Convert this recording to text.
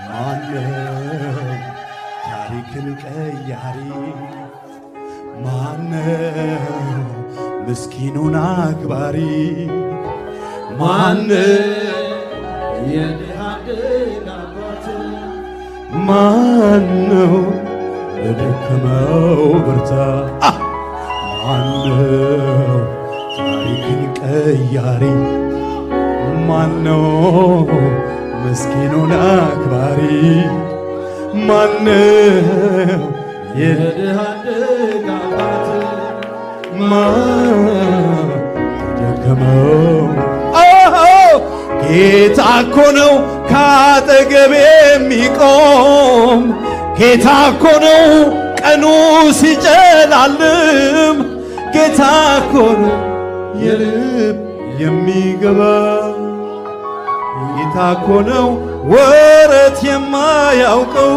ማነው ታሪክን ቀያሪ? ማነው ምስኪኑን አክባሪ? ማነው የድሃ አደግ አባት? ማነው ለደከመው ብርታት? ማነው ታሪክን ቀያሪ? ማነው ምስኪኑን አክባሪ? ማነው የድሃ አደግ አባት? ማነው ለደከመው? ጌታ እኮ ነው ካጠገቤ የሚቆም። ጌታ እኮ ነው ቀኑ ሲጨላልም። ጌታ እኮ ነው የልብ የሚገባ። ጌታ እኮ ነው ወረት የማያውቀው።